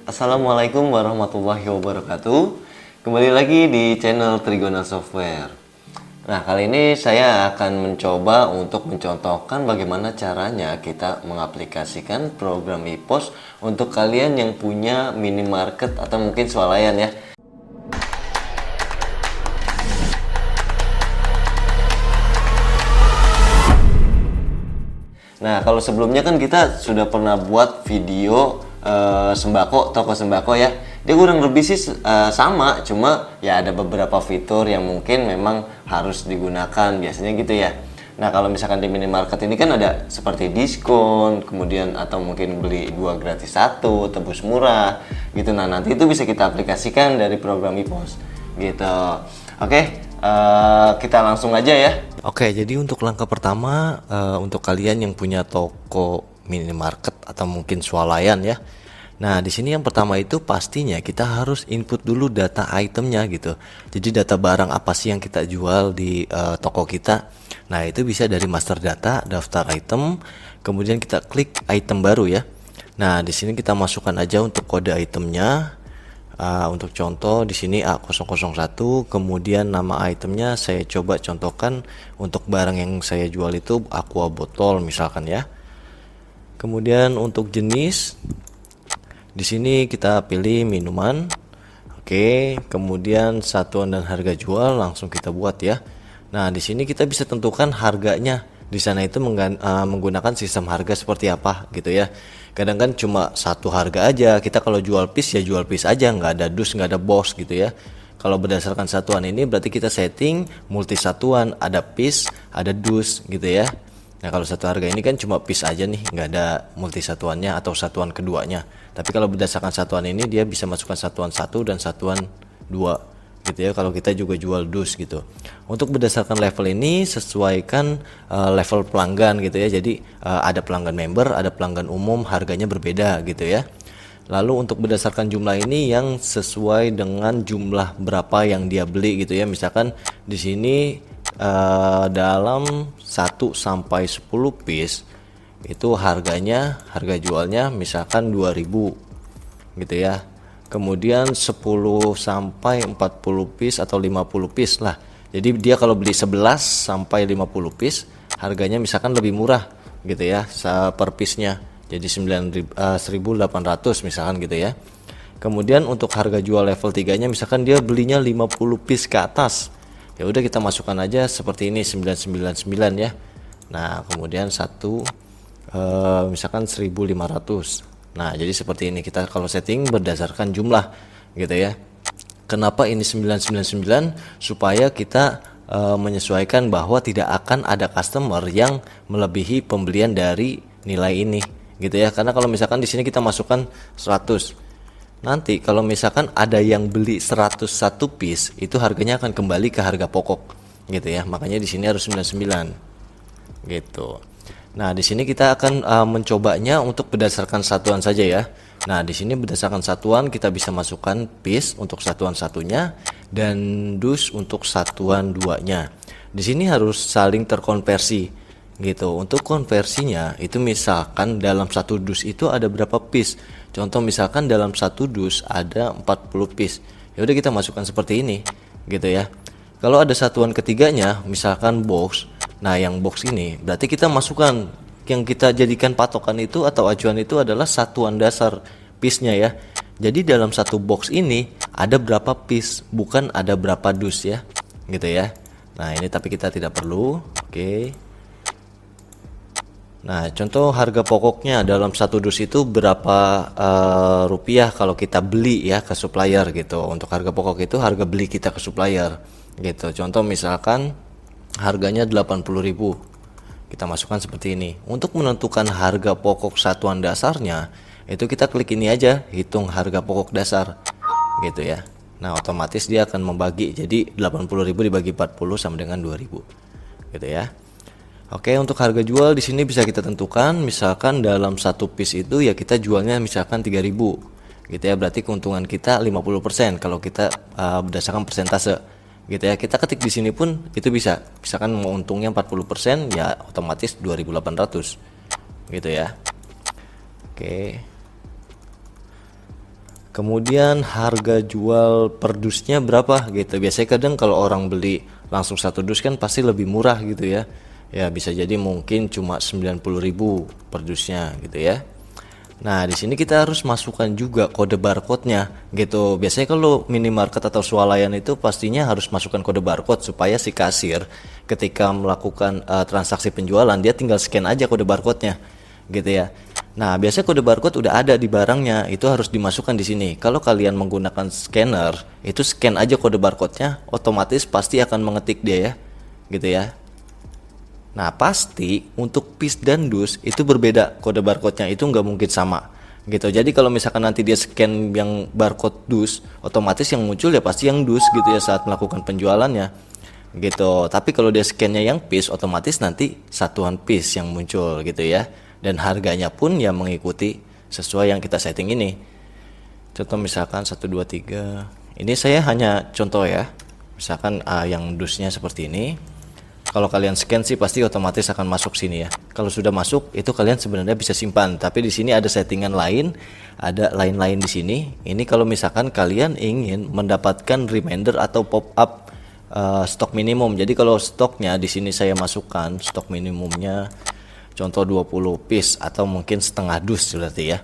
Assalamualaikum warahmatullahi wabarakatuh. Kembali lagi di channel Trigona Software. Nah, kali ini saya akan mencoba untuk mencontohkan bagaimana caranya kita mengaplikasikan program e-pos untuk kalian yang punya minimarket atau mungkin swalayan ya. Nah, kalau sebelumnya kan kita sudah pernah buat video sembako, toko sembako ya. Dia kurang lebih sih sama, cuma ya ada beberapa fitur yang mungkin memang harus digunakan biasanya gitu ya. Nah, kalau misalkan di minimarket ini kan ada seperti diskon, kemudian atau mungkin beli 2 gratis 1, tebus murah gitu. Nah, nanti itu bisa kita aplikasikan dari program e-pos gitu. Oke, kita langsung aja ya. Oke, jadi untuk langkah pertama untuk kalian yang punya toko minimarket atau mungkin swalayan ya. Nah, di sini yang pertama itu pastinya kita harus input dulu data itemnya gitu. Jadi data barang apa sih yang kita jual di toko kita. Nah, itu bisa dari master data, daftar item, kemudian kita klik item baru ya. Nah, di sini kita masukkan aja untuk kode itemnya. Untuk contoh di sini A001, kemudian nama itemnya saya coba contohkan untuk barang yang saya jual itu aqua botol misalkan ya. Kemudian untuk jenis di sini kita pilih minuman. Oke, kemudian satuan dan harga jual langsung kita buat ya. Nah, di sini kita bisa tentukan harganya. Di sana itu menggunakan sistem harga seperti apa gitu ya. Kadang kan cuma satu harga aja. Kita kalau jual piece ya jual piece aja, nggak ada dus, nggak ada box gitu ya. Kalau berdasarkan satuan ini berarti kita setting multi satuan, ada piece, ada dus gitu ya. Nah, kalau satu harga ini kan cuma piece aja nih, nggak ada multi satuannya atau satuan keduanya. Tapi kalau berdasarkan satuan ini dia bisa masukkan satuan 1 dan satuan 2 gitu ya, kalau kita juga jual dus gitu. Untuk berdasarkan level ini sesuaikan level pelanggan gitu ya. Jadi ada pelanggan member, ada pelanggan umum, harganya berbeda gitu ya. Lalu untuk berdasarkan jumlah ini yang sesuai dengan jumlah berapa yang dia beli gitu ya. Misalkan di sini dalam 1 sampai 10 piece itu harga jualnya misalkan 2000 gitu ya. Kemudian 10 sampai 40 piece atau 50 piece lah. Jadi dia kalau beli 11 sampai 50 piece harganya misalkan lebih murah gitu ya per piece-nya. Jadi 1.800 misalkan gitu ya. Kemudian untuk harga jual level 3-nya misalkan dia belinya 50 piece ke atas. Ya udah kita masukkan aja seperti ini 999 ya. Nah, kemudian misalkan 1.500. Nah, jadi seperti ini kita kalau setting berdasarkan jumlah gitu ya. Kenapa ini 999? Supaya kita menyesuaikan bahwa tidak akan ada customer yang melebihi pembelian dari nilai ini gitu ya. Karena kalau misalkan di sini kita masukkan 100. Nanti kalau misalkan ada yang beli 101 piece, itu harganya akan kembali ke harga pokok gitu ya. Makanya di sini harus 99 gitu. Nah, di sini kita akan mencobanya untuk berdasarkan satuan saja ya. Nah, di sini berdasarkan satuan kita bisa masukkan piece untuk satuan satunya dan dus untuk satuan duanya. Di sini harus saling terkonversi gitu. Untuk konversinya itu misalkan dalam satu dus itu ada berapa piece. Contoh misalkan dalam satu dus ada 40 piece. Ya udah kita masukkan seperti ini gitu ya. Kalau ada satuan ketiganya misalkan box. Nah, yang box ini berarti kita masukkan yang kita jadikan patokan itu atau acuan itu adalah satuan dasar piece-nya ya. Jadi dalam satu box ini ada berapa piece, bukan ada berapa dus ya. Gitu ya. Nah, ini tapi kita tidak perlu. Oke. Nah, contoh harga pokoknya dalam satu dus itu berapa rupiah kalau kita beli ya ke supplier gitu. Untuk harga pokok itu harga beli kita ke supplier gitu. Contoh misalkan harganya 80.000. Kita masukkan seperti ini. Untuk menentukan harga pokok satuan dasarnya, itu kita klik ini aja, hitung harga pokok dasar gitu ya. Nah, otomatis dia akan membagi. Jadi 80.000 dibagi 40 sama dengan 2.000 gitu ya. Oke, untuk harga jual di sini bisa kita tentukan, misalkan dalam satu piece itu ya kita jualnya misalkan 3.000 gitu ya, berarti keuntungan kita 50% kalau kita berdasarkan persentase gitu ya. Kita ketik di sini pun itu bisa, misalkan mau untungnya 40% ya otomatis 2.800 gitu ya. Oke. Kemudian harga jual per dusnya berapa gitu. Biasanya kadang kalau orang beli langsung satu dus kan pasti lebih murah gitu ya. Ya bisa jadi mungkin cuma 90.000 per dusnya gitu ya. Nah, di sini kita harus masukkan juga kode barcode-nya gitu. Biasanya kalau minimarket atau swalayan itu pastinya harus masukkan kode barcode supaya si kasir ketika melakukan transaksi penjualan dia tinggal scan aja kode barcode-nya gitu ya. Nah, biasanya kode barcode udah ada di barangnya, itu harus dimasukkan di sini. Kalau kalian menggunakan scanner, itu scan aja kode barcode-nya, otomatis pasti akan mengetik dia ya. Gitu ya. Nah, pasti untuk PIS dan DUS itu berbeda, kode barcode-nya itu nggak mungkin sama gitu. Jadi kalau misalkan nanti dia scan yang barcode DUS, otomatis yang muncul ya pasti yang DUS gitu ya saat melakukan penjualannya gitu. Tapi kalau dia scan-nya yang PIS, otomatis nanti satuan PIS yang muncul gitu ya. Dan harganya pun ya mengikuti sesuai yang kita setting ini. Contoh misalkan 1 2 3. Ini saya hanya contoh ya. Misalkan yang DUS-nya seperti ini. Kalau kalian scan sih pasti otomatis akan masuk sini ya. Kalau sudah masuk itu kalian sebenarnya bisa simpan. Tapi di sini ada settingan lain, ada lain-lain di sini. Ini kalau misalkan kalian ingin mendapatkan reminder atau pop up stok minimum. Jadi kalau stoknya di sini saya masukkan stok minimumnya contoh 20 piece atau mungkin setengah dus berarti ya.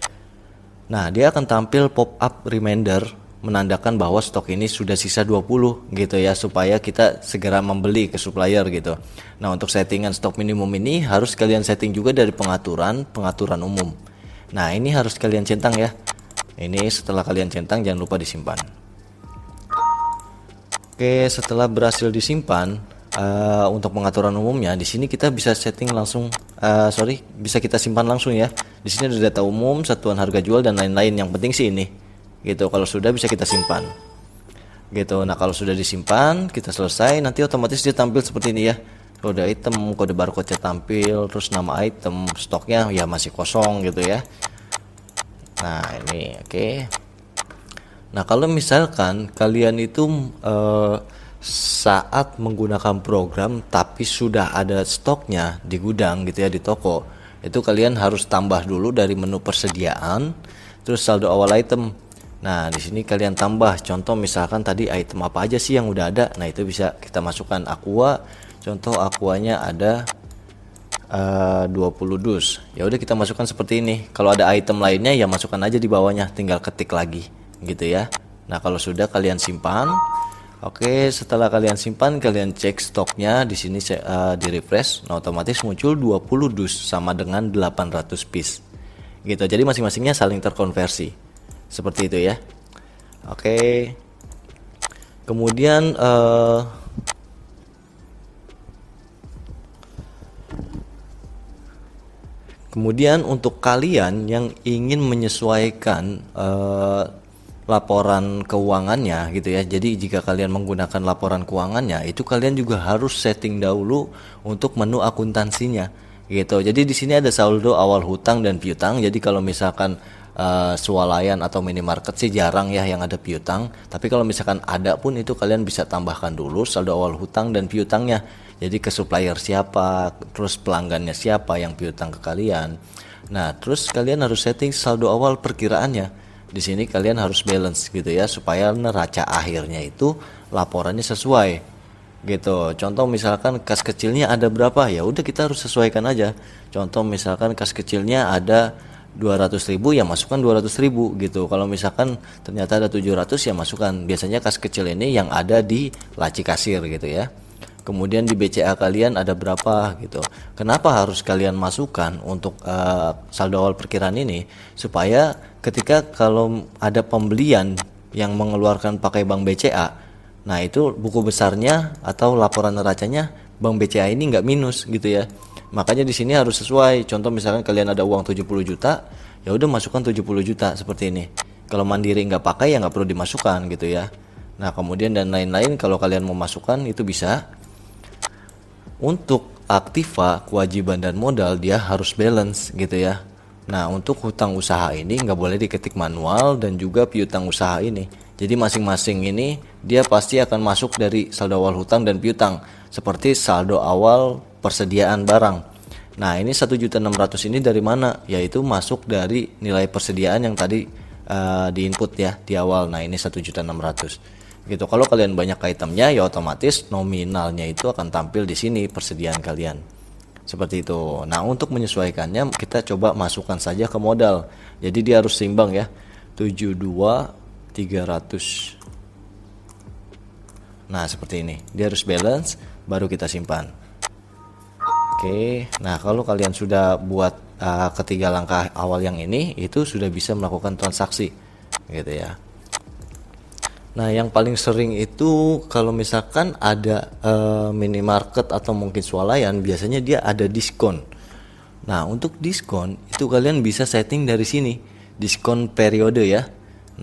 Nah, dia akan tampil pop up reminder menandakan bahwa stok ini sudah sisa 20 gitu ya, supaya kita segera membeli ke supplier gitu. Nah, untuk settingan stok minimum ini harus kalian setting juga dari pengaturan umum. Nah, ini harus kalian centang ya. Ini setelah kalian centang jangan lupa disimpan. Oke, setelah berhasil disimpan, untuk pengaturan umumnya di sini kita bisa setting langsung, bisa kita simpan langsung ya. Di sini ada data umum, satuan harga jual dan lain-lain. Yang penting sih ini gitu. Kalau sudah bisa kita simpan gitu. Nah, kalau sudah disimpan kita selesai, nanti otomatis dia tampil seperti ini ya. Kode item, kode barcode-nya tampil, terus nama item, stoknya ya masih kosong gitu ya. Nah, ini oke. Nah, kalau misalkan kalian itu saat menggunakan program tapi sudah ada stoknya di gudang gitu ya, di toko, itu kalian harus tambah dulu dari menu persediaan, terus saldo awal item. Nah, di sini kalian tambah, contoh misalkan tadi item apa aja sih yang udah ada. Nah, itu bisa kita masukkan aqua. Contoh aquanya ada 20 dus. Ya udah kita masukkan seperti ini. Kalau ada item lainnya ya masukkan aja di bawahnya, tinggal ketik lagi gitu ya. Nah, kalau sudah kalian simpan. Oke, setelah kalian simpan, kalian cek stoknya di sini di refresh. Nah, otomatis muncul 20 dus sama dengan 800 piece. Gitu. Jadi masing-masingnya saling terkonversi. Seperti itu ya. Oke. Kemudian untuk kalian yang ingin menyesuaikan laporan keuangannya gitu ya. Jadi jika kalian menggunakan laporan keuangannya, itu kalian juga harus setting dahulu untuk menu akuntansinya gitu. Jadi di sini ada saldo awal hutang dan piutang. Jadi kalau misalkan swalayan atau minimarket sih jarang ya yang ada piutang, tapi kalau misalkan ada pun itu kalian bisa tambahkan dulu saldo awal hutang dan piutangnya. Jadi ke supplier siapa, terus pelanggannya siapa yang piutang ke kalian. Nah, terus kalian harus setting saldo awal perkiraannya. Di sini kalian harus balance gitu ya, supaya neraca akhirnya itu laporannya sesuai gitu. Contoh misalkan kas kecilnya ada berapa, ya udah kita harus sesuaikan aja. Contoh misalkan kas kecilnya ada 200.000 ya masukkan 200.000 gitu. Kalau misalkan ternyata ada 700 ya masukkan. Biasanya kas kecil ini yang ada di laci kasir gitu ya. Kemudian di BCA kalian ada berapa gitu. Kenapa harus kalian masukkan untuk saldo awal perkiraan ini? Supaya ketika kalau ada pembelian yang mengeluarkan pakai bank BCA, nah itu buku besarnya atau laporan neracanya bank BCA ini nggak minus gitu ya. Makanya di sini harus sesuai. Contoh misalkan kalian ada uang 70 juta, ya udah masukkan 70 juta seperti ini. Kalau Mandiri nggak pakai ya nggak perlu dimasukkan gitu ya. Nah, kemudian dan lain-lain kalau kalian mau masukkan itu bisa. Untuk aktiva, kewajiban dan modal dia harus balance gitu ya. Nah, untuk hutang usaha ini nggak boleh diketik manual dan juga piutang usaha ini. Jadi masing-masing ini dia pasti akan masuk dari saldo awal hutang dan piutang. Seperti saldo awal persediaan barang. Nah, ini 1.600.000 ini dari mana? Yaitu masuk dari nilai persediaan yang tadi di input ya di awal. Nah ini 1.600.000 gitu. Kalau kalian banyak itemnya ya otomatis nominalnya itu akan tampil di sini persediaan kalian seperti itu. Nah untuk menyesuaikannya kita coba masukkan saja ke modal, jadi dia harus seimbang ya, 72.300. Nah seperti ini, dia harus balance baru kita simpan. Oke, nah kalau kalian sudah buat ketiga langkah awal yang ini, itu sudah bisa melakukan transaksi gitu ya. Nah yang paling sering itu kalau misalkan ada minimarket atau mungkin swalayan, biasanya dia ada diskon. Nah untuk diskon itu kalian bisa setting dari sini, diskon periode ya.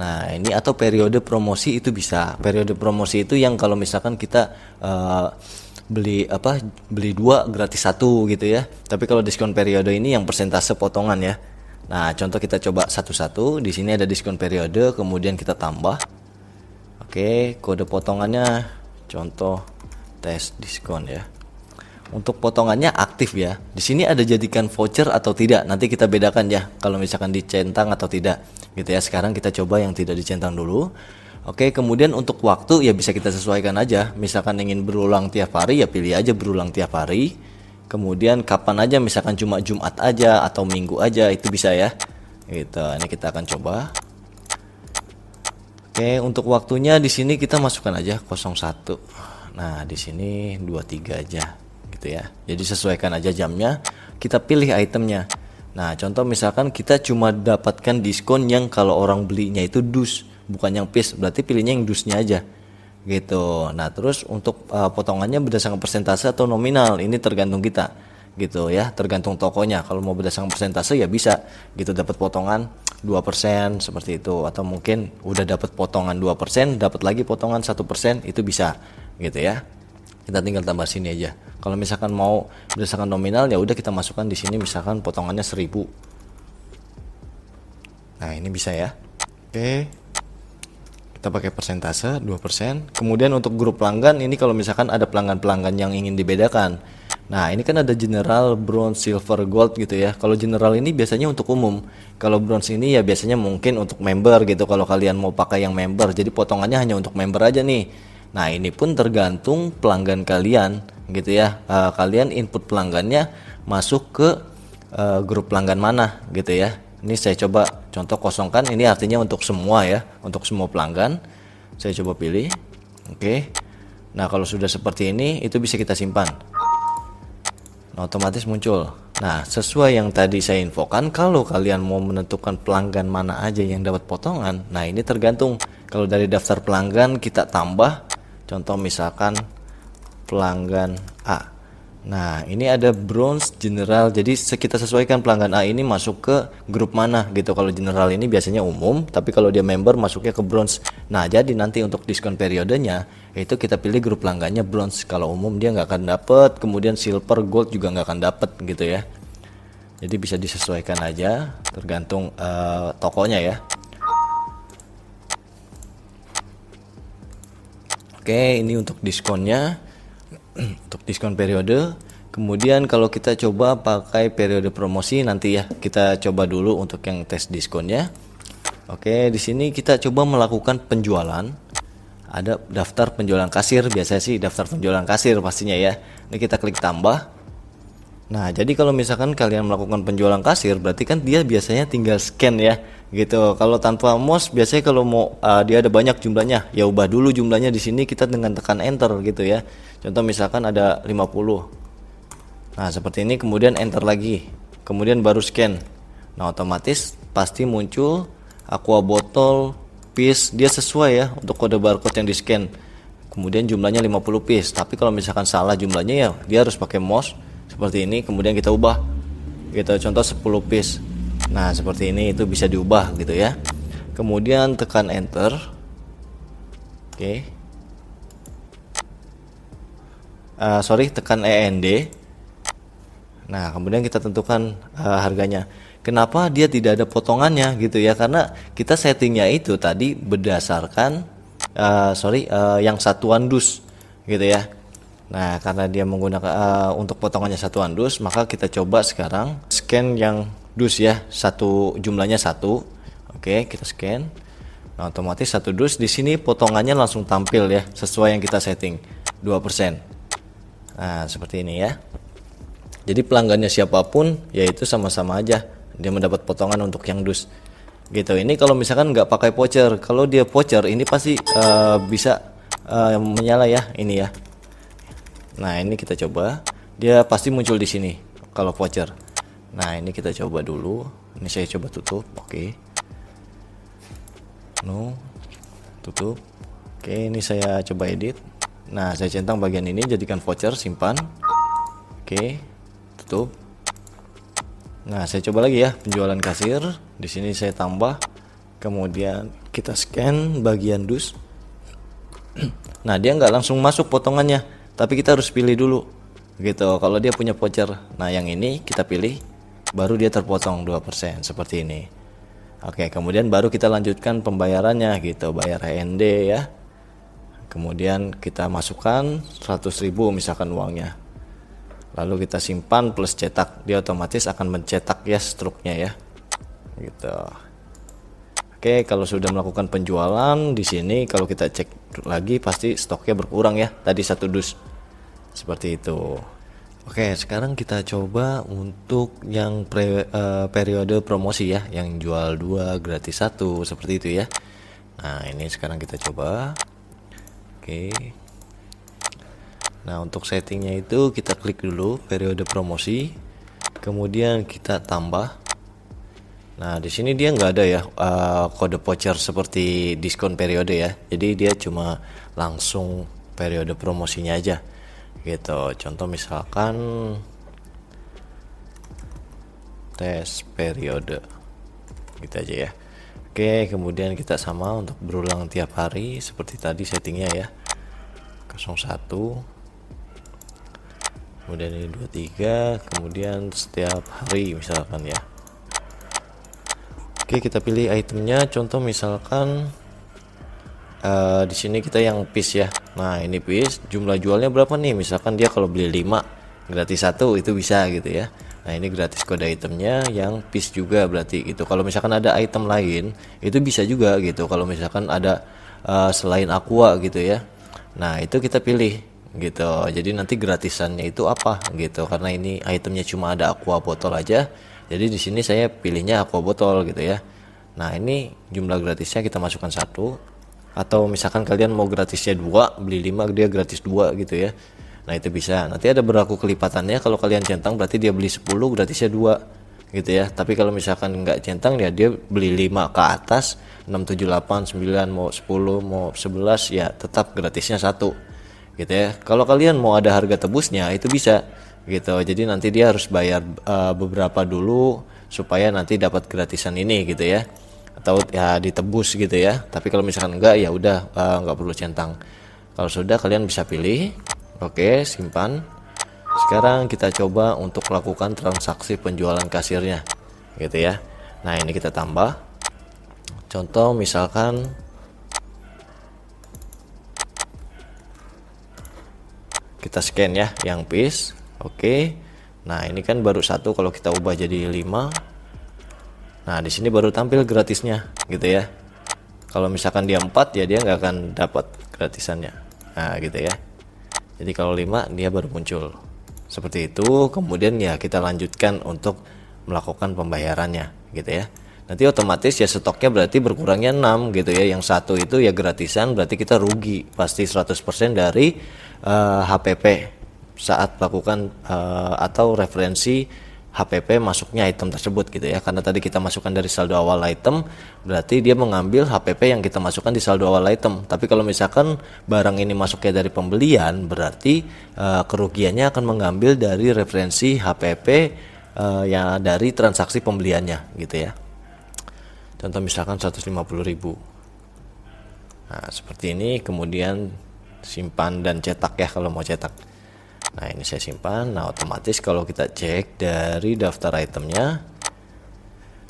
Nah ini atau periode promosi itu bisa. Periode promosi itu yang kalau misalkan kita beli 2 gratis 1 gitu ya. Tapi kalau diskon periode ini yang persentase potongan ya. Nah contoh kita coba satu-satu. Di sini ada diskon periode, kemudian kita tambah. Oke, kode potongannya contoh tes diskon ya. Untuk potongannya aktif ya. Di sini ada jadikan voucher atau tidak. Nanti kita bedakan ya kalau misalkan dicentang atau tidak. Gitu ya. Sekarang kita coba yang tidak dicentang dulu. Oke, kemudian untuk waktu ya bisa kita sesuaikan aja. Misalkan ingin berulang tiap hari ya pilih aja berulang tiap hari. Kemudian kapan aja, misalkan cuma Jumat aja atau Minggu aja, itu bisa ya. Gitu. Ini kita akan coba. Oke, untuk waktunya di sini kita masukkan aja 01. Nah, di sini 23 aja gitu ya. Jadi sesuaikan aja jamnya, kita pilih itemnya. Nah, contoh misalkan kita cuma dapatkan diskon yang kalau orang belinya itu dus, bukan yang piece, berarti pilihnya yang dusnya aja. Gitu. Nah, terus untuk potongannya berdasarkan persentase atau nominal, ini tergantung kita. Gitu ya, tergantung tokonya. Kalau mau berdasarkan persentase ya bisa gitu, dapat potongan 2% seperti itu, atau mungkin udah dapat potongan 2%, dapat lagi potongan 1%, itu bisa gitu ya. Kita tinggal tambah sini aja. Kalau misalkan mau berdasarkan nominal ya udah kita masukkan di sini misalkan potongannya 1.000. Nah, ini bisa ya. Oke. Kita pakai persentase 2%. Kemudian untuk grup pelanggan ini kalau misalkan ada pelanggan-pelanggan yang ingin dibedakan. Nah ini kan ada general, bronze, silver, gold gitu ya. Kalau general ini biasanya untuk umum. Kalau bronze ini ya biasanya mungkin untuk member gitu. Kalau kalian mau pakai yang member, jadi potongannya hanya untuk member aja nih. Nah ini pun tergantung pelanggan kalian gitu ya. Kalian input pelanggannya masuk ke grup pelanggan mana gitu ya. Ini saya coba contoh kosongkan. Ini artinya untuk semua ya, untuk semua pelanggan. Saya coba pilih. Oke. Nah kalau sudah seperti ini itu bisa kita simpan. Otomatis muncul. Nah sesuai yang tadi saya infokan, kalau kalian mau menentukan pelanggan mana aja yang dapat potongan, nah ini tergantung. Kalau dari daftar pelanggan kita tambah, contoh misalkan pelanggan A. Nah ini ada bronze, general, jadi kita sesuaikan pelanggan A ini masuk ke grup mana gitu. Kalau general ini biasanya umum, tapi kalau dia member masuknya ke bronze. Nah jadi nanti untuk diskon periodenya itu kita pilih grup pelanggannya bronze. Kalau umum dia nggak akan dapet, kemudian silver, gold juga nggak akan dapet gitu ya. Jadi bisa disesuaikan aja tergantung tokonya ya. Oke, ini untuk diskonnya. Untuk diskon periode. Kemudian kalau kita coba pakai periode promosi nanti ya, kita coba dulu untuk yang tes diskonnya. Oke, di sini kita coba melakukan penjualan. Ada daftar penjualan kasir, biasanya sih daftar penjualan kasir pastinya ya. Ini kita klik tambah. Nah, jadi kalau misalkan kalian melakukan penjualan kasir, berarti kan dia biasanya tinggal scan ya, gitu. Kalau tanpa mouse, biasanya kalau mau dia ada banyak jumlahnya, ya ubah dulu jumlahnya di sini kita dengan tekan enter gitu ya. Contoh misalkan ada 50. Nah, seperti ini kemudian enter lagi. Kemudian baru scan. Nah, otomatis pasti muncul aqua botol piece, dia sesuai ya untuk kode barcode yang di scan. Kemudian jumlahnya 50 piece. Tapi kalau misalkan salah jumlahnya ya dia harus pakai mouse seperti ini, kemudian kita ubah gitu, contoh 10 piece. Nah seperti ini, itu bisa diubah gitu ya. Kemudian tekan enter. Oke. Tekan END. Nah kemudian kita tentukan harganya. Kenapa dia tidak ada potongannya gitu ya, karena kita settingnya itu tadi berdasarkan yang satuan dus gitu ya. Nah karena dia menggunakan untuk potongannya satuan dus, maka kita coba sekarang scan yang dus ya, jumlahnya 1. Oke, kita scan. Nah, otomatis satu dus di sini potongannya langsung tampil ya, sesuai yang kita setting 2%. Nah, seperti ini ya. Jadi pelanggannya siapapun, yaitu sama-sama aja dia mendapat potongan untuk yang dus. Gitu. Ini kalau misalkan nggak pakai voucher, kalau dia voucher ini pasti bisa menyala ya ini ya. Nah, ini kita coba, dia pasti muncul di sini kalau voucher. Nah, ini kita coba dulu. Ini saya coba tutup. Oke. No, tutup. Oke, ini saya coba edit. Nah, saya centang bagian ini, jadikan voucher, simpan. Oke, tutup. Nah, saya coba lagi ya, penjualan kasir. Di sini saya tambah. Kemudian kita scan bagian dus. Nah, dia nggak langsung masuk potongannya, tapi kita harus pilih dulu. Gitu. Kalau dia punya voucher. Nah, yang ini kita pilih, baru dia terpotong 2% seperti ini. Oke, kemudian baru kita lanjutkan pembayarannya gitu, bayar HND ya. Kemudian kita masukkan 100.000 misalkan uangnya. Lalu kita simpan plus cetak, dia otomatis akan mencetak ya struknya ya. Gitu. Oke, kalau sudah melakukan penjualan di sini kalau kita cek lagi pasti stoknya berkurang ya. Tadi satu dus. Seperti itu. Oke, sekarang kita coba untuk yang periode promosi ya, yang jual 2 gratis 1 seperti itu ya. Nah, ini sekarang kita coba. Oke. Nah, untuk settingnya itu kita klik dulu periode promosi, kemudian kita tambah. Nah, di sini dia nggak ada ya kode voucher seperti diskon periode ya. Jadi dia cuma langsung periode promosinya aja. Gitu. Contoh misalkan tes periode. Gitu aja ya. Oke, kemudian kita sama untuk berulang tiap hari seperti tadi settingnya ya. 01, kemudian ini 23, kemudian setiap hari misalkan ya. Oke, kita pilih itemnya, contoh misalkan di sini kita yang piece ya. Nah, ini piece, jumlah jualnya berapa nih? Misalkan dia kalau beli 5 gratis 1 itu bisa gitu ya. Nah, ini gratis kode itemnya yang piece juga berarti gitu. Kalau misalkan ada item lain itu bisa juga gitu. Kalau misalkan ada selain aqua gitu ya. Nah, itu kita pilih gitu. Jadi nanti gratisannya itu apa gitu. Karena ini itemnya cuma ada aqua botol aja. Jadi di sini saya pilihnya aqua botol gitu ya. Nah, ini jumlah gratisnya kita masukkan 1. Atau misalkan kalian mau gratisnya 2, beli 5 dia gratis 2 gitu ya. Nah, itu bisa. Nanti ada berlaku kelipatannya, kalau kalian centang berarti dia beli 10 gratisnya 2 gitu ya. Tapi kalau misalkan nggak centang ya dia beli 5 ke atas, 6, 7, 8, 9 mau 10 mau 11 ya tetap gratisnya 1 gitu ya. Kalau kalian mau ada harga tebusnya itu bisa gitu. Jadi nanti dia harus bayar beberapa dulu supaya nanti dapat gratisan ini gitu ya. Atau ya ditebus gitu ya. Tapi kalau misalkan enggak ya udah nggak perlu centang. Kalau sudah kalian bisa pilih. Oke, simpan. Sekarang kita coba untuk lakukan transaksi penjualan kasirnya gitu ya. Nah, ini kita tambah. Contoh misalkan kita scan ya yang piece. Oke. Nah, ini kan baru 1, kalau kita ubah jadi 5. Nah, di sini baru tampil gratisnya gitu ya. Kalau misalkan dia 4 ya dia nggak akan dapat gratisannya. Nah, gitu ya. Jadi kalau 5 dia baru muncul. Seperti itu. Kemudian ya kita lanjutkan untuk melakukan pembayarannya gitu ya. Nanti otomatis ya stoknya berarti berkurangnya 6 gitu ya. Yang 1 itu ya gratisan, berarti kita rugi pasti 100% dari HPP saat melakukan atau referensi HPP masuknya item tersebut gitu ya. Karena tadi kita masukkan dari saldo awal item, berarti dia mengambil HPP yang kita masukkan di saldo awal item. Tapi kalau misalkan barang ini masuknya dari pembelian, berarti kerugiannya akan mengambil dari referensi HPP yang dari transaksi pembeliannya gitu ya. Contoh misalkan 150.000. Nah, seperti ini. Kemudian simpan dan cetak ya kalau mau cetak. Nah, ini saya simpan. Nah, otomatis kalau kita cek dari daftar itemnya,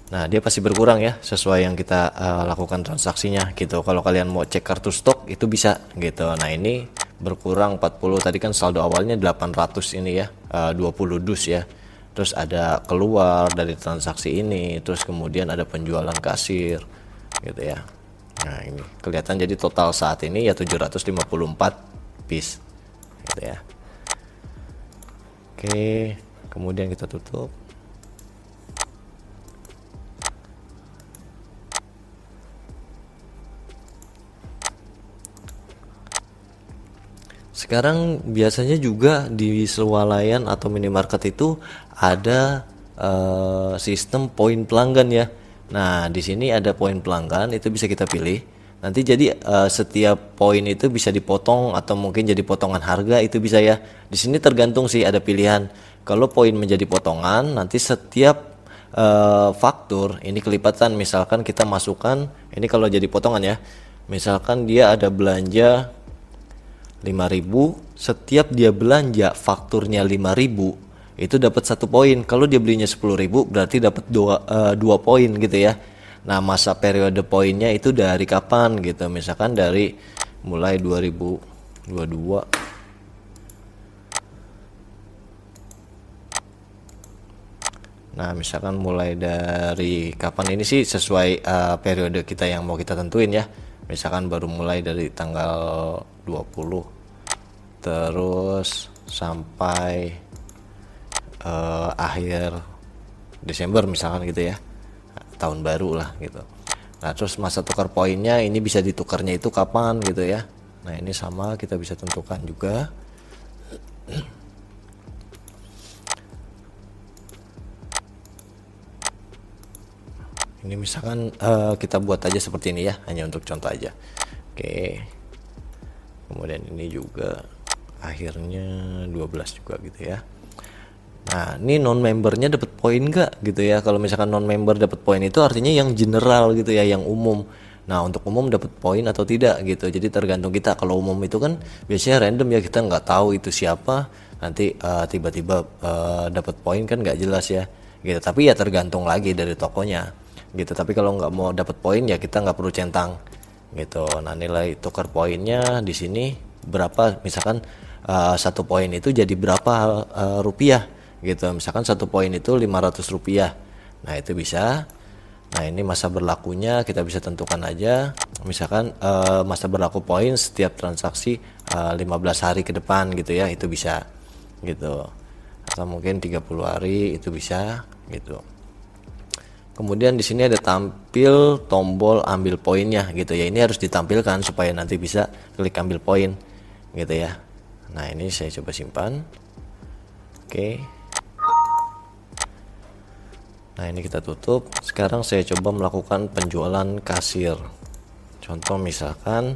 nah dia pasti berkurang ya sesuai yang kita lakukan transaksinya gitu. Kalau kalian mau cek kartu stok itu bisa gitu. Nah, ini berkurang 40. Tadi kan saldo awalnya 800 ini ya, 20 dus ya. Terus ada keluar dari transaksi ini, terus kemudian ada penjualan kasir. gitu ya. Nah ini kelihatan jadi total saat ini ya 754 piece gitu ya. Oke, kemudian kita tutup. Sekarang biasanya juga di swalayan atau minimarket itu ada sistem poin pelanggan ya. Nah, di sini ada poin pelanggan, itu bisa kita pilih. Nanti jadi setiap poin itu bisa dipotong atau mungkin jadi potongan harga, itu bisa ya. Di sini tergantung sih, ada pilihan. Kalau poin menjadi potongan, nanti setiap faktur ini kelipatan. Misalkan kita masukkan, ini kalau jadi potongan ya. Misalkan dia ada belanja 5.000, setiap dia belanja fakturnya 5.000 itu dapat 1 poin. Kalau dia belinya 10.000 berarti dapat 2 poin gitu ya. Nah, masa periode poinnya itu dari kapan gitu. Misalkan dari mulai 2022. Nah, misalkan mulai dari kapan ini sih sesuai periode kita yang mau kita tentuin ya. Misalkan baru mulai dari tanggal 20 terus sampai akhir Desember misalkan gitu ya, tahun baru lah gitu. Nah, terus masa tukar poinnya ini bisa ditukarnya itu kapan gitu ya. Nah, ini sama kita bisa tentukan juga. Ini misalkan kita buat aja seperti ini ya, hanya untuk contoh aja. Oke. Kemudian ini juga akhirnya 12 juga gitu ya. Nah, ini non membernya dapat poin nggak gitu ya. Kalau misalkan non member dapat poin itu artinya yang general gitu ya, yang umum. Nah, untuk umum dapat poin atau tidak gitu. Jadi tergantung kita. Kalau umum itu kan biasanya random ya, kita nggak tahu itu siapa. Nanti tiba-tiba dapat poin kan nggak jelas ya. Gitu. Tapi ya tergantung lagi dari tokonya. Gitu. Tapi kalau nggak mau dapat poin ya kita nggak perlu centang. Gitu. Nah, nilai tukar poinnya di sini berapa? Misalkan 1 poin itu jadi berapa rupiah gitu. Misalkan 1 poin itu 500 rupiah. Nah, itu bisa. Nah, ini masa berlakunya kita bisa tentukan aja. Misalkan masa berlaku poin setiap transaksi 15 hari ke depan gitu ya, itu bisa gitu. Atau mungkin 30 hari itu bisa gitu. Kemudian di sini ada tampil tombol ambil poinnya gitu ya. Ini harus ditampilkan supaya nanti bisa klik ambil poin gitu ya. Nah, ini saya coba simpan. Oke. Nah, ini kita tutup. Sekarang saya coba melakukan penjualan kasir. Contoh misalkan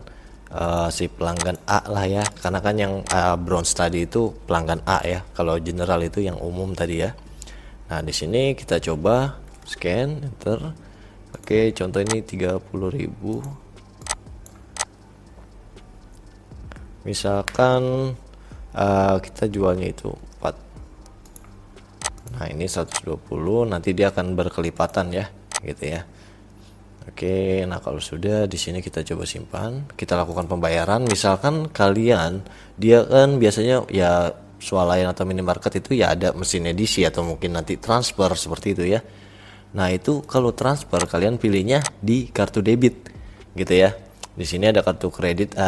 si pelanggan A lah ya. Karena kan yang bronze tadi itu pelanggan A ya. Kalau general itu yang umum tadi ya. Nah, di sini kita coba scan enter. Oke, contoh ini 30.000. Misalkan kita jualnya itu 4. Nah, ini 120, nanti dia akan berkelipatan ya gitu ya. Oke, nah kalau sudah di sini kita coba simpan, kita lakukan pembayaran. Misalkan kalian dia kan biasanya ya swalayan atau minimarket itu ya ada mesin edisi atau mungkin nanti transfer seperti itu ya. Nah, itu kalau transfer kalian pilihnya di kartu debit gitu ya. Di sini ada kartu kredit,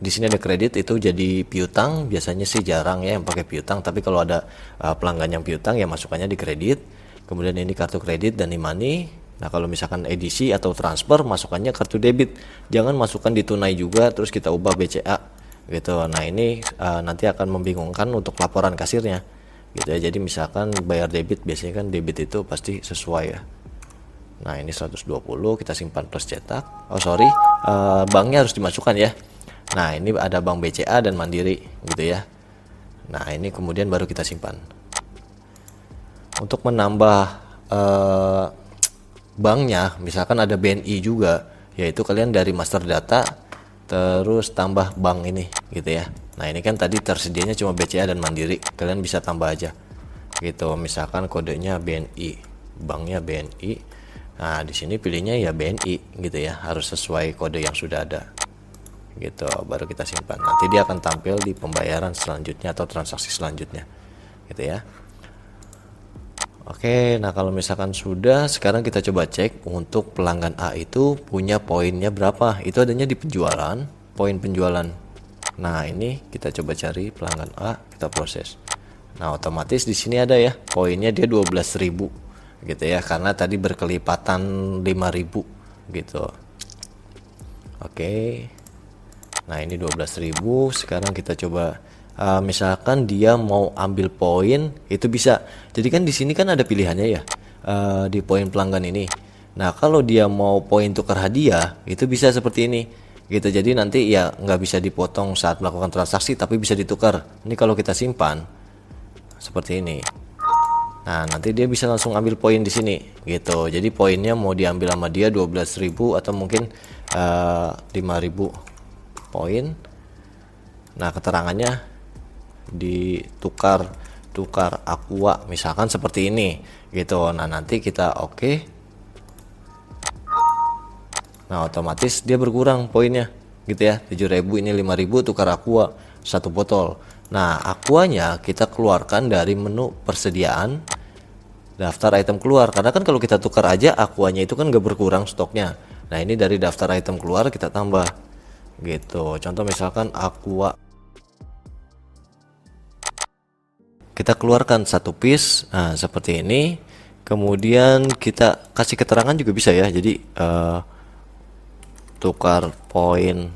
di sini ada kredit itu jadi piutang. Biasanya sih jarang ya yang pakai piutang, tapi kalau ada pelanggan yang piutang ya masukannya di kredit. Kemudian ini kartu kredit dan e-money. Nah, kalau misalkan edisi atau transfer masukannya kartu debit. Jangan masukkan di tunai juga terus kita ubah BCA gitu. Nah, ini nanti akan membingungkan untuk laporan kasirnya gitu ya. Jadi misalkan bayar debit, biasanya kan debit itu pasti sesuai ya. Nah, ini 120 kita simpan plus cetak. Oh sorry, banknya harus dimasukkan ya. Nah, ini ada bank BCA dan Mandiri gitu ya. Nah, ini kemudian baru kita simpan. Untuk menambah banknya, misalkan ada BNI juga, yaitu kalian dari master data terus tambah bank ini gitu ya. Nah, ini kan tadi tersedianya cuma BCA dan Mandiri, kalian bisa tambah aja gitu. Misalkan kodenya BNI, banknya BNI. Nah, di sini pilihnya ya BNI gitu ya, harus sesuai kode yang sudah ada gitu. Baru kita simpan, nanti dia akan tampil di pembayaran selanjutnya atau transaksi selanjutnya gitu ya. Oke, nah kalau misalkan sudah, sekarang kita coba cek untuk pelanggan A itu punya poinnya berapa. Itu adanya di penjualan, poin penjualan. Nah, ini kita coba cari pelanggan A, kita proses. Nah, otomatis di sini ada ya, poinnya dia 12.000 gitu ya, karena tadi berkelipatan 5.000 gitu. Oke. Nah, ini 12.000. Sekarang kita coba misalkan dia mau ambil poin, itu bisa. Jadi kan di sini kan ada pilihannya ya, di poin pelanggan ini. Nah, kalau dia mau poin tukar hadiah, itu bisa seperti ini gitu. Jadi nanti ya nggak bisa dipotong saat melakukan transaksi, tapi bisa ditukar. Ini kalau kita simpan seperti ini. Nah, nanti dia bisa langsung ambil poin di sini gitu. Jadi poinnya mau diambil sama dia 12.000 atau mungkin 5.000 poin. Nah, keterangannya tukar aqua misalkan seperti ini gitu. Nah, nanti kita oke. Nah, otomatis dia berkurang poinnya gitu ya. 7.000 ini 5.000 tukar aqua 1 botol. Nah, aquanya kita keluarkan dari menu persediaan daftar item keluar, karena kan kalau kita tukar aja aquanya itu kan gak berkurang stoknya. Nah, ini dari daftar item keluar kita tambah gitu. Contoh misalkan aqua, kita keluarkan 1 piece, nah seperti ini. Kemudian kita kasih keterangan juga bisa ya. Jadi tukar poin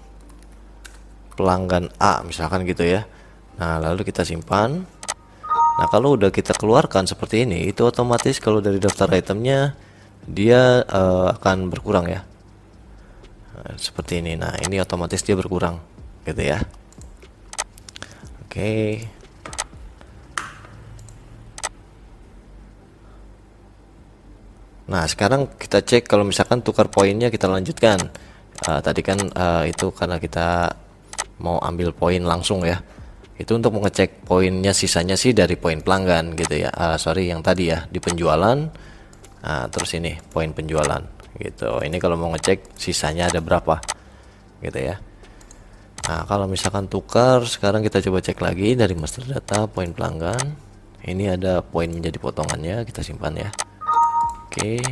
pelanggan A misalkan gitu ya. Nah, lalu kita simpan. Nah, kalau udah kita keluarkan seperti ini, itu otomatis kalau dari daftar itemnya dia akan berkurang ya. Nah, seperti ini. Nah, ini otomatis dia berkurang gitu ya. Oke. Nah, sekarang kita cek kalau misalkan tukar poinnya, kita lanjutkan. Tadi kan itu karena kita mau ambil poin langsung ya. Itu untuk mengecek poinnya, sisanya sih dari poin pelanggan gitu ya. Sorry, yang tadi ya di penjualan. Nah, terus ini poin penjualan gitu. Ini kalau mau ngecek sisanya ada berapa gitu ya. Nah, kalau misalkan tukar, sekarang kita coba cek lagi dari master data poin pelanggan. Ini ada poin menjadi potongannya, kita simpan ya. Oke,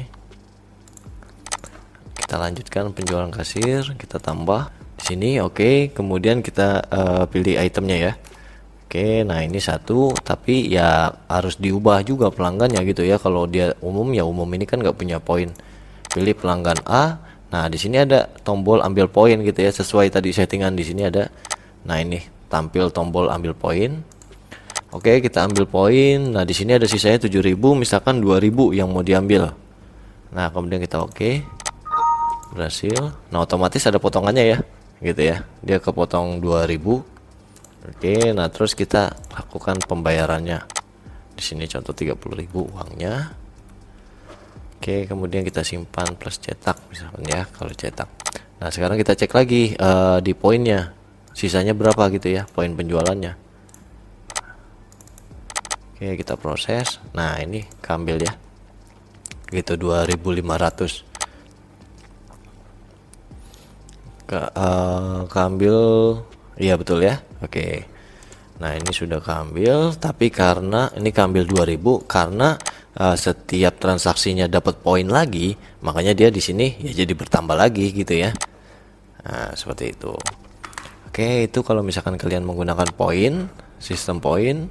kita lanjutkan penjualan kasir, kita tambah di sini. Oke, kemudian kita pilih itemnya ya. Oke, nah ini 1, tapi ya harus diubah juga pelanggannya gitu ya. Kalau dia umum ya umum, ini kan nggak punya poin. Pilih pelanggan A. Nah, di sini ada tombol ambil poin gitu ya, sesuai tadi settingan. Di sini ada, nah ini tampil tombol ambil poin. Oke, kita ambil poin. Nah, di sini ada sisanya 7.000, misalkan 2.000 yang mau diambil. Nah, kemudian kita oke. Berhasil. Nah, otomatis ada potongannya ya. Gitu ya. Dia kepotong 2.000. Oke, nah terus kita lakukan pembayarannya. Di sini contoh 30.000 uangnya. Oke, kemudian kita simpan plus cetak misalkan ya, kalau cetak. Nah, sekarang kita cek lagi di poinnya. Sisanya berapa gitu ya, poin penjualannya. Oke, kita proses. Nah, ini keambil ya. Gitu 2.500. Keambil. Iya betul ya. Oke. Nah, ini sudah keambil, tapi karena ini keambil 2.000 karena setiap transaksinya dapat poin lagi, makanya dia di sini ya jadi bertambah lagi gitu ya. Nah, seperti itu. Oke, itu kalau misalkan kalian menggunakan poin, sistem poin.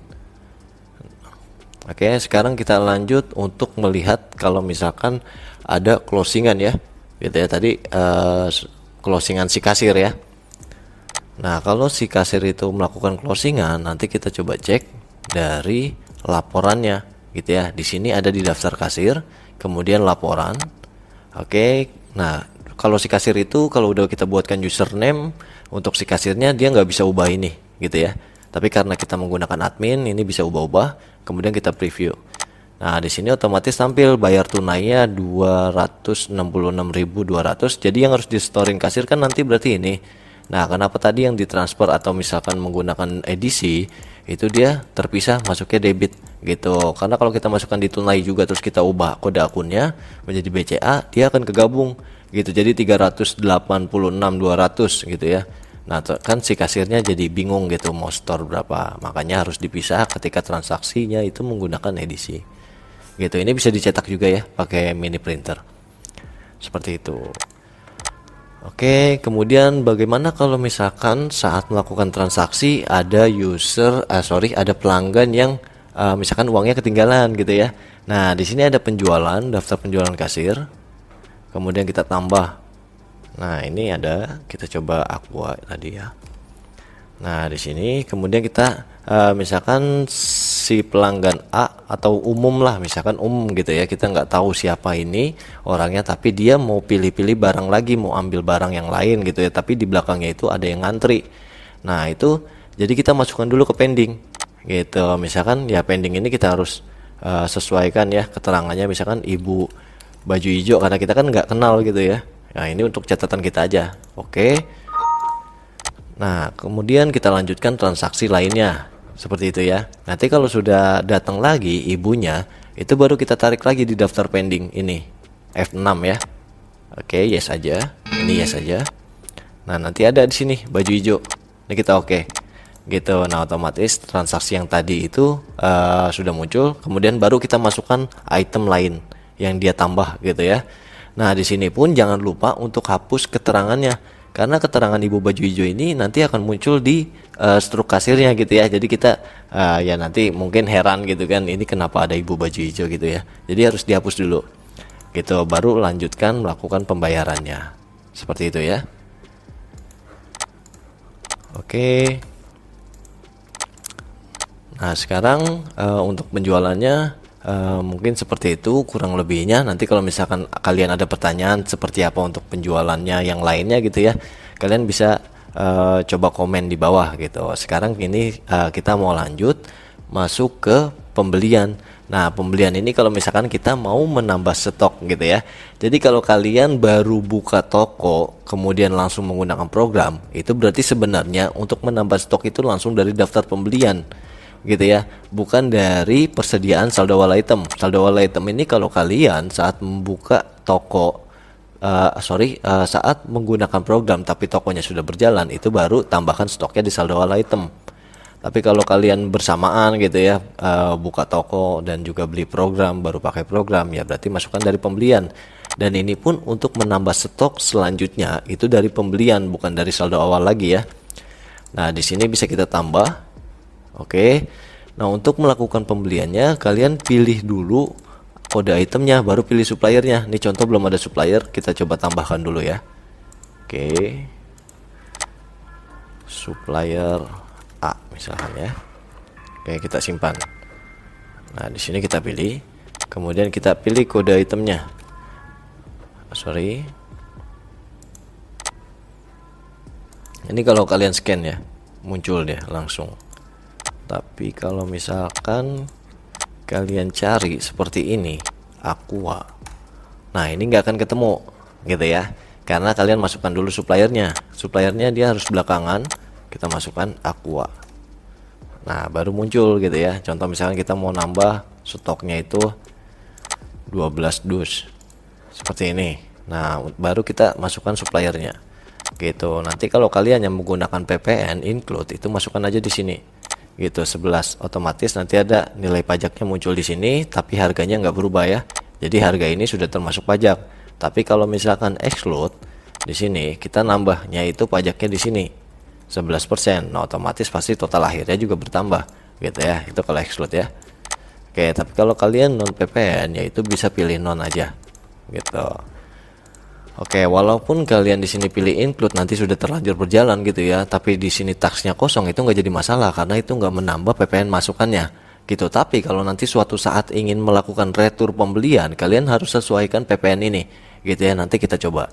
Oke, sekarang kita lanjut untuk melihat kalau misalkan ada closingan ya, gitu ya. Tadi closingan si kasir ya. Nah, kalau si kasir itu melakukan closingan, nanti kita coba cek dari laporannya, gitu ya. Di sini ada di daftar kasir, kemudian laporan. Oke, nah kalau si kasir itu kalau udah kita buatkan username untuk si kasirnya, dia nggak bisa ubah ini, gitu ya. Tapi karena kita menggunakan admin, ini bisa ubah-ubah. Kemudian kita preview. Nah, di sini otomatis tampil bayar tunainya 266.200. Jadi yang harus di storing kasir kan nanti berarti ini. Nah, kenapa tadi yang ditransfer atau misalkan menggunakan edisi itu dia terpisah masuknya debit gitu. Karena kalau kita masukkan di tunai juga terus kita ubah kode akunnya menjadi BCA, dia akan kegabung gitu. Jadi 386.200 gitu ya. Nah, kan si kasirnya jadi bingung gitu mau store berapa. Makanya harus dipisah ketika transaksinya itu menggunakan edisi. gitu. Ini bisa dicetak juga ya pakai mini printer seperti itu. Oke, kemudian bagaimana kalau misalkan saat melakukan transaksi ada ada pelanggan yang misalkan uangnya ketinggalan gitu ya. Nah, di sini ada penjualan, daftar penjualan kasir. Kemudian kita tambah. Nah, ini ada, kita coba Aqua tadi ya. Nah, di sini kemudian kita misalkan si pelanggan A atau umum lah, misalkan umum gitu ya, kita nggak tahu siapa ini orangnya, tapi dia mau pilih-pilih barang lagi, mau ambil barang yang lain gitu ya, tapi di belakangnya itu ada yang ngantri. Nah, itu jadi kita masukkan dulu ke pending gitu. Misalkan ya pending ini kita harus sesuaikan ya keterangannya, misalkan ibu baju hijau, karena kita kan nggak kenal gitu ya. Nah, ini untuk catatan kita aja. Oke. Nah, kemudian kita lanjutkan transaksi lainnya seperti itu ya. Nanti kalau sudah datang lagi ibunya, itu baru kita tarik lagi di daftar pending ini F6 ya. Oke, yes aja. Ini yes aja. Nah, nanti ada di sini baju hijau. Ini kita oke. Gitu. Nah, otomatis transaksi yang tadi itu sudah muncul. Kemudian baru kita masukkan item lain yang dia tambah gitu ya. Nah, di sini pun jangan lupa untuk hapus keterangannya, karena keterangan ibu baju hijau ini nanti akan muncul di struk kasirnya gitu ya. Jadi kita ya nanti mungkin heran gitu kan, ini kenapa ada ibu baju hijau gitu ya. Jadi harus dihapus dulu gitu, baru lanjutkan melakukan pembayarannya seperti itu ya. Oke. Nah, sekarang untuk penjualannya mungkin seperti itu kurang lebihnya. Nanti kalau misalkan kalian ada pertanyaan seperti apa untuk penjualannya yang lainnya gitu ya, kalian bisa coba komen di bawah gitu. Sekarang ini kita mau lanjut masuk ke pembelian. Nah, pembelian ini kalau misalkan kita mau menambah stok gitu ya. Jadi kalau kalian baru buka toko kemudian langsung menggunakan program, itu berarti sebenarnya untuk menambah stok itu langsung dari daftar pembelian gitu ya, bukan dari persediaan saldo awal item. Saldo awal item ini kalau kalian saat membuka toko saat menggunakan program tapi tokonya sudah berjalan, itu baru tambahkan stoknya di saldo awal item. Tapi kalau kalian bersamaan gitu ya, buka toko dan juga beli program, baru pakai program, ya berarti masukkan dari pembelian. Dan ini pun untuk menambah stok selanjutnya itu dari pembelian, bukan dari saldo awal lagi ya. Nah, di sini bisa kita tambah. Oke. Nah, untuk melakukan pembeliannya kalian pilih dulu kode itemnya, baru pilih suppliernya. Ini contoh belum ada supplier, kita coba tambahkan dulu ya. Oke. Supplier A misalkan ya. Oke, kita simpan. Nah, di sini kita pilih, kemudian kita pilih kode itemnya. Ini kalau kalian scan ya, muncul deh langsung. Tapi kalau misalkan kalian cari seperti ini, Aqua, nah ini nggak akan ketemu gitu ya, karena kalian masukkan dulu suppliernya. Suppliernya dia harus belakangan, kita masukkan Aqua. Nah, baru muncul gitu ya. Contoh misalkan kita mau nambah stoknya itu 12 dus seperti ini. Nah, baru kita masukkan suppliernya gitu. Nanti kalau kalian yang menggunakan PPN include, itu masukkan aja di sini gitu 11, otomatis nanti ada nilai pajaknya muncul di sini, tapi harganya nggak berubah ya. Jadi harga ini sudah termasuk pajak. Tapi kalau misalkan exclude, di sini kita nambahnya itu pajaknya di sini 11%. Nah, otomatis pasti total akhirnya juga bertambah gitu ya. Itu kalau exclude ya. Oke, tapi kalau kalian non PPN, yaitu bisa pilih non aja gitu. Oke, walaupun kalian di sini pilih include nanti sudah terlanjur berjalan gitu ya, tapi di sini taksnya kosong, itu nggak jadi masalah karena itu nggak menambah PPN masukannya gitu. Tapi kalau nanti suatu saat ingin melakukan retur pembelian, kalian harus sesuaikan PPN ini gitu ya. Nanti kita coba.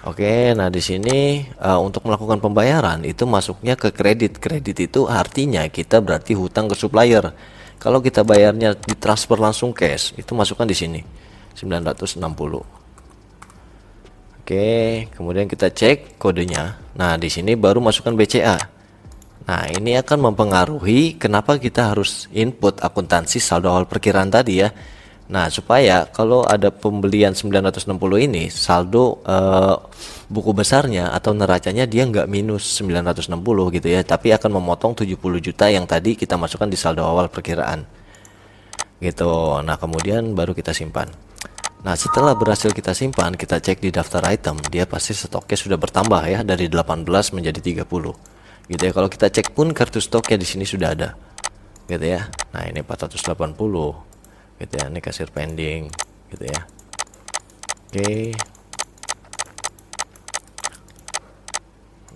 Oke, nah di sini untuk melakukan pembayaran itu masuknya ke kredit. Kredit itu artinya kita berarti hutang ke supplier. Kalau kita bayarnya ditransfer langsung cash, itu masukkan di sini 960. Oke, kemudian kita cek kodenya. Nah, di sini baru masukkan BCA. Nah, ini akan mempengaruhi kenapa kita harus input akuntansi saldo awal perkiraan tadi ya. Nah, supaya kalau ada pembelian 960 ini, saldo buku besarnya atau neracanya dia nggak minus 960 gitu ya, tapi akan memotong 70 juta yang tadi kita masukkan di saldo awal perkiraan. gitu. Nah kemudian baru kita simpan. Nah setelah berhasil kita simpan, kita cek di daftar item, dia pasti stoknya sudah bertambah ya, dari 18 menjadi 30 gitu ya. Kalau kita cek pun kartu stoknya di sini sudah ada gitu ya. Nah ini 480 gitu ya, ini kasir pending gitu ya. Oke,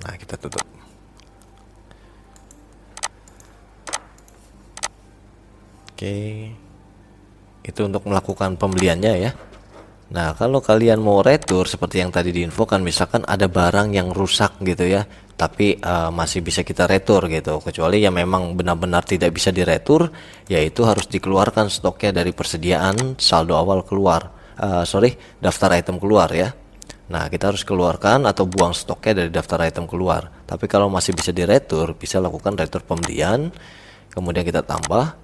nah kita tutup. Oke, itu untuk melakukan pembeliannya ya. Nah, kalau kalian mau retur seperti yang tadi diinfokan, misalkan ada barang yang rusak gitu ya, tapi masih bisa kita retur gitu. Kecuali ya memang benar-benar tidak bisa diretur, yaitu harus dikeluarkan stoknya dari persediaan saldo awal keluar. Daftar item keluar ya. Nah, kita harus keluarkan atau buang stoknya dari daftar item keluar. Tapi kalau masih bisa diretur, bisa lakukan retur pembelian, kemudian kita tambah.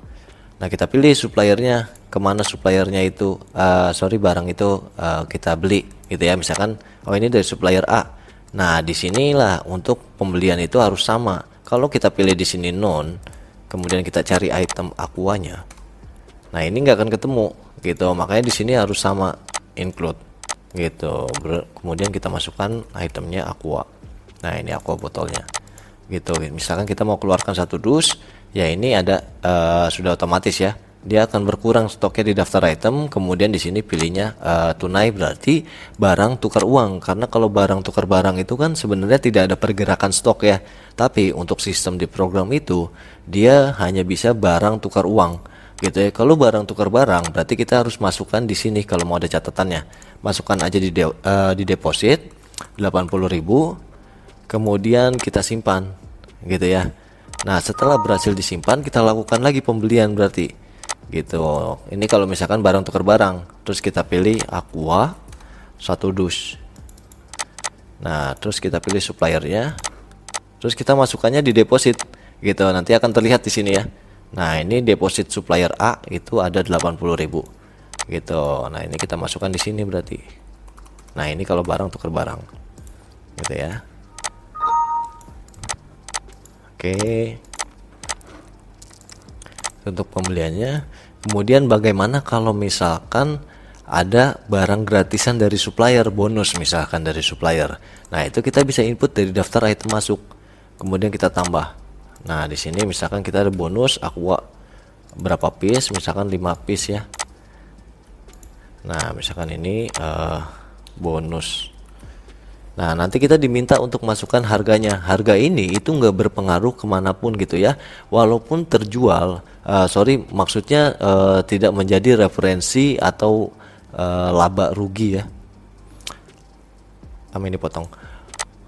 Nah kita pilih suppliernya, kemana suppliernya itu, barang itu kita beli gitu ya. Misalkan oh ini dari supplier A. Nah disinilah untuk pembelian itu harus sama. Kalau kita pilih di sini non, kemudian kita cari item aquanya, nah ini nggak akan ketemu gitu. Makanya di sini harus sama, include gitu. Kemudian kita masukkan itemnya aqua. Nah ini aqua botolnya gitu. Misalkan kita mau keluarkan 1 dus, ya ini ada sudah otomatis ya, dia akan berkurang stoknya di daftar item. Kemudian di sini pilihnya tunai, berarti barang tukar uang. Karena kalau barang tukar barang itu kan sebenarnya tidak ada pergerakan stok ya, tapi untuk sistem di program itu dia hanya bisa barang tukar uang gitu ya. Kalau barang tukar barang berarti kita harus masukkan di sini. Kalau mau ada catatannya, masukkan aja di deposit 80.000, kemudian kita simpan gitu ya. Nah setelah berhasil disimpan, kita lakukan lagi pembelian berarti gitu. Ini kalau misalkan barang tukar barang, terus kita pilih aqua 1 dus. Nah terus kita pilih suppliernya, terus kita masukkannya di deposit gitu. Nanti akan terlihat di sini ya. Nah ini deposit supplier A itu ada 80.000 gitu. Nah ini kita masukkan di sini berarti. Nah ini kalau barang tukar barang gitu ya. Oke, untuk pembeliannya. Kemudian bagaimana kalau misalkan ada barang gratisan dari supplier, bonus misalkan dari supplier. Nah itu kita bisa input dari daftar item masuk, kemudian kita tambah. Nah di sini misalkan kita ada bonus aqua berapa piece, misalkan 5 piece ya. Nah misalkan ini bonus. Nah nanti kita diminta untuk masukkan harganya. Harga ini itu nggak berpengaruh kemanapun gitu ya, walaupun terjual, maksudnya tidak menjadi referensi atau laba rugi ya. Amin, dipotong.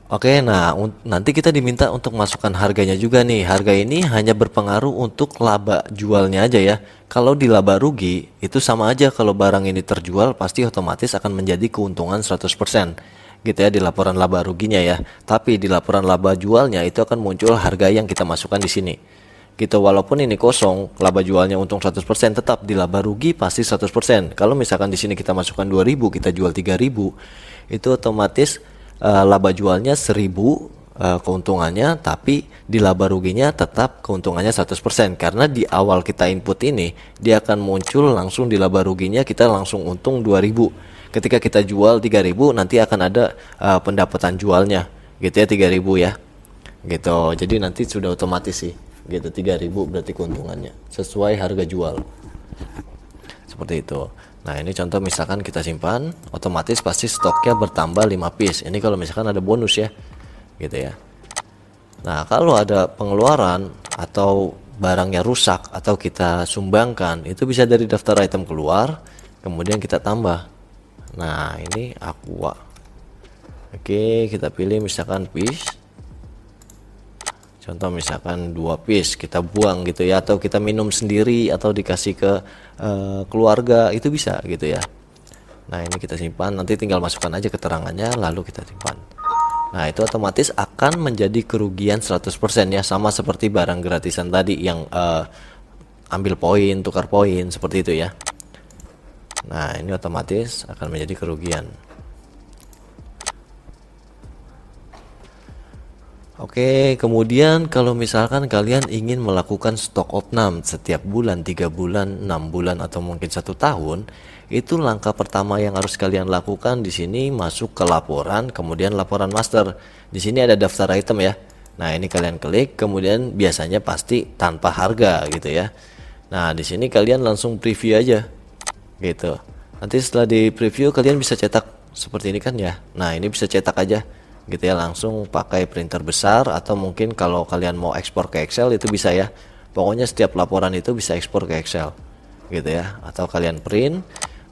Oke, nah nanti kita diminta untuk masukkan harganya juga nih. Harga ini hanya berpengaruh untuk laba jualnya aja ya. Kalau di laba rugi itu sama aja, kalau barang ini terjual pasti otomatis akan menjadi keuntungan 100% gitu ya di laporan laba ruginya ya. Tapi di laporan laba jualnya itu akan muncul harga yang kita masukkan di sini gitu. Walaupun ini kosong, laba jualnya untung 100%, tetap di laba rugi pasti 100%. Kalau misalkan di sini kita masukkan 2.000, kita jual 3.000, itu otomatis laba jualnya 1.000 keuntungannya, tapi di laba ruginya tetap keuntungannya 100%. Karena di awal kita input ini dia akan muncul langsung di laba ruginya, kita langsung untung 2.000. Ketika kita jual 3.000, nanti akan ada pendapatan jualnya gitu ya, 3.000 ya gitu. Jadi nanti sudah otomatis sih gitu, 3.000 berarti keuntungannya sesuai harga jual seperti itu. Nah ini contoh misalkan kita simpan, otomatis pasti stoknya bertambah 5 piece. Ini kalau misalkan ada bonus ya gitu ya. Nah kalau ada pengeluaran atau barangnya rusak atau kita sumbangkan, itu bisa dari daftar item keluar, kemudian kita tambah. Nah ini aqua. Oke, kita pilih misalkan piece, contoh misalkan 2 piece kita buang gitu ya, atau kita minum sendiri atau dikasih ke keluarga, itu bisa gitu ya. Nah ini kita simpan, nanti tinggal masukkan aja keterangannya lalu kita simpan. Nah itu otomatis akan menjadi kerugian 100% ya, sama seperti barang gratisan tadi yang ambil poin, tukar poin seperti itu ya. Nah ini otomatis akan menjadi kerugian. Oke, kemudian kalau misalkan kalian ingin melakukan stok opnam setiap bulan, 3 bulan, 6 bulan, atau mungkin 1 tahun, itu langkah pertama yang harus kalian lakukan di sini masuk ke laporan, kemudian laporan master. Di sini ada daftar item ya. Nah, ini kalian klik, kemudian biasanya pasti tanpa harga gitu ya. Nah, di sini kalian langsung preview aja gitu. Nanti setelah di preview kalian bisa cetak seperti ini kan ya. Nah, ini bisa cetak aja gitu ya, langsung pakai printer besar, atau mungkin kalau kalian mau ekspor ke Excel itu bisa ya. Pokoknya setiap laporan itu bisa ekspor ke Excel gitu ya, atau kalian print.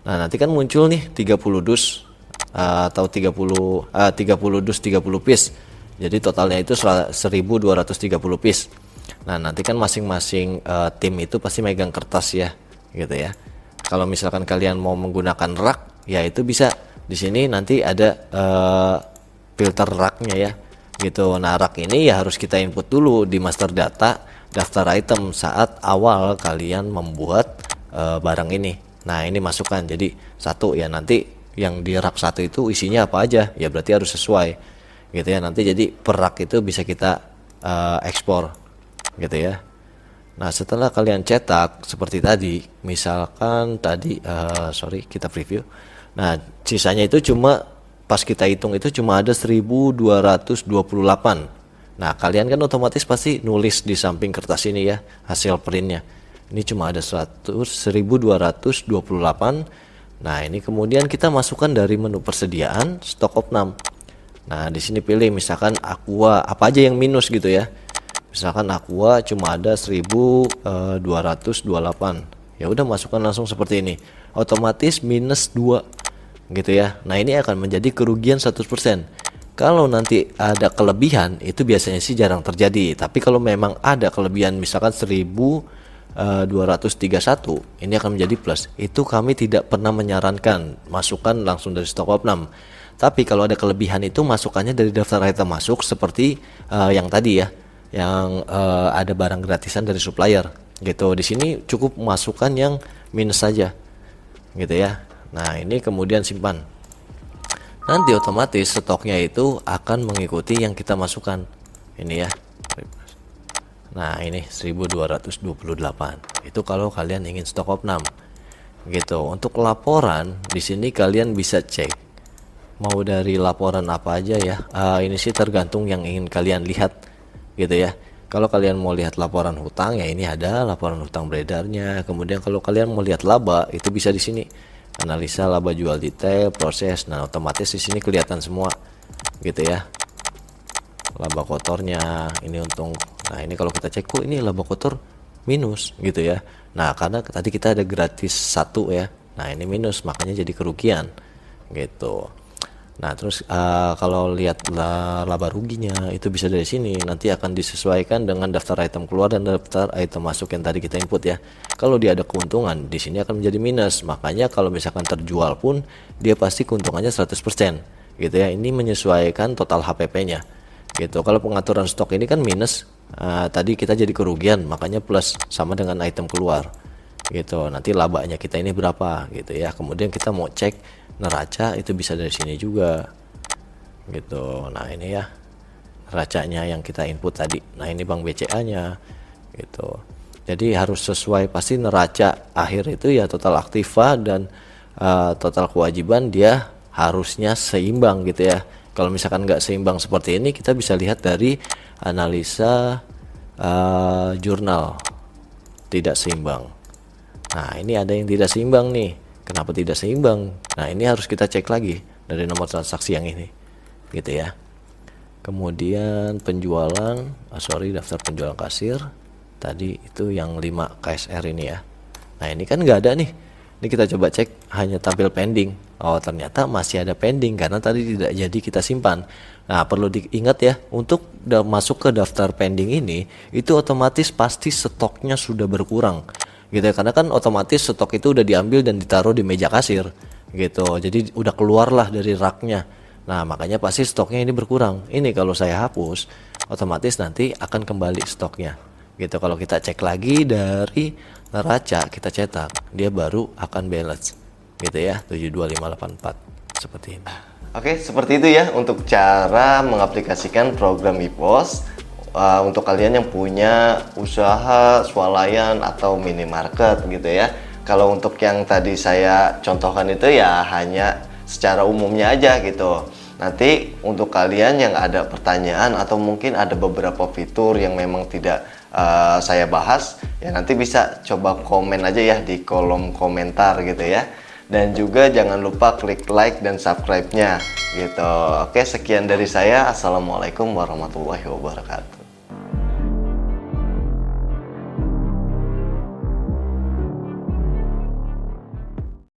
Nah, nanti kan muncul nih 30 dus atau 30 dus 30 piece. Jadi totalnya itu 1230 piece. Nah, nanti kan masing-masing tim itu pasti megang kertas ya gitu ya. Kalau misalkan kalian mau menggunakan rak ya itu bisa. Di sini nanti ada filter raknya ya gitu. Nah, rak ini ya harus kita input dulu di master data daftar item saat awal kalian membuat barang ini. Nah, ini masukkan jadi satu ya, nanti yang di rak satu itu isinya apa aja ya, berarti harus sesuai gitu ya. Nanti jadi per rak itu bisa kita ekspor gitu ya. Nah, setelah kalian cetak seperti tadi, misalkan tadi kita preview. Nah, sisanya itu cuma pas kita hitung itu cuma ada 1228. Nah, kalian kan otomatis pasti nulis di samping kertas ini ya hasil printnya. Ini cuma ada 1228. Nah, ini kemudian kita masukkan dari menu persediaan stok opnam. Nah, di sini pilih misalkan Aqua, apa aja yang minus gitu ya. Misalkan Aqua cuma ada 1228. Ya udah, masukkan langsung seperti ini. Otomatis minus 2 gitu ya. Nah, ini akan menjadi kerugian 100%. Kalau nanti ada kelebihan itu biasanya sih jarang terjadi. Tapi kalau memang ada kelebihan misalkan 1231, ini akan menjadi plus. Itu kami tidak pernah menyarankan masukkan langsung dari stok opnam. Tapi kalau ada kelebihan itu masukannya dari daftar item masuk seperti yang tadi ya, yang ada barang gratisan dari supplier gitu. Di sini cukup masukkan yang minus saja gitu ya. Nah, ini kemudian simpan. Nanti otomatis stoknya itu akan mengikuti yang kita masukkan. Ini ya. Nah, ini 1228. Itu kalau kalian ingin stok opnam. Gitu. Untuk laporan di sini kalian bisa cek mau dari laporan apa aja ya. Ini sih tergantung yang ingin kalian lihat gitu ya. Kalau kalian mau lihat laporan hutang ya ini ada laporan hutang beredarnya. Kemudian kalau kalian mau lihat laba itu bisa di sini. Analisa laba jual detail, proses. Nah, otomatis di sini kelihatan semua gitu ya. Laba kotornya, ini untung. Nah, ini kalau kita cek kok ini laba kotor minus gitu ya. Nah, karena tadi kita ada gratis 1 ya. Nah, ini minus makanya jadi kerugian gitu. Nah, terus kalau lihat laba ruginya itu bisa dari sini, nanti akan disesuaikan dengan daftar item keluar dan daftar item masuk yang tadi kita input ya. Kalau dia ada keuntungan, di sini akan menjadi minus. Makanya kalau misalkan terjual pun dia pasti keuntungannya 100% gitu ya. Ini menyesuaikan total HPP-nya gitu. Kalau pengaturan stok ini kan minus, tadi kita jadi kerugian, makanya plus sama dengan item keluar gitu. Nanti labanya kita ini berapa gitu ya. Kemudian kita mau cek neraca itu bisa dari sini juga gitu. Nah, ini ya neracanya yang kita input tadi. Nah, ini bank BCA nya gitu. Jadi harus sesuai, pasti neraca akhir itu ya total aktiva dan total kewajiban dia harusnya seimbang gitu ya. Kalau misalkan nggak seimbang seperti ini, kita bisa lihat dari analisa jurnal tidak seimbang. Nah, ini ada yang tidak seimbang nih. Kenapa tidak seimbang? Nah, ini harus kita cek lagi dari nomor transaksi yang ini gitu ya. Kemudian penjualan, daftar penjualan kasir tadi itu yang 5 KSR ini ya. Nah, ini kan nggak ada nih. Ini kita coba cek, hanya tampil pending. Oh, ternyata masih ada pending karena tadi tidak jadi kita simpan. Nah, perlu diingat ya, untuk masuk ke daftar pending ini itu otomatis pasti stoknya sudah berkurang gitu ya, karena kan otomatis stok itu udah diambil dan ditaruh di meja kasir gitu, jadi udah keluarlah dari raknya. Nah, makanya pasti stoknya ini berkurang. Ini kalau saya hapus otomatis nanti akan kembali stoknya gitu. Kalau kita cek lagi dari neraca, kita cetak, dia baru akan balance gitu ya, 72584 seperti ini. Oke, seperti itu ya untuk cara mengaplikasikan program e-pos untuk kalian yang punya usaha swalayan atau minimarket gitu ya. Kalau untuk yang tadi saya contohkan itu ya hanya secara umumnya aja gitu. Nanti untuk kalian yang ada pertanyaan atau mungkin ada beberapa fitur yang memang tidak saya bahas, ya nanti bisa coba komen aja ya di kolom komentar gitu ya. Dan juga jangan lupa klik like dan subscribe-nya gitu. Oke, sekian dari saya. Assalamualaikum warahmatullahi wabarakatuh.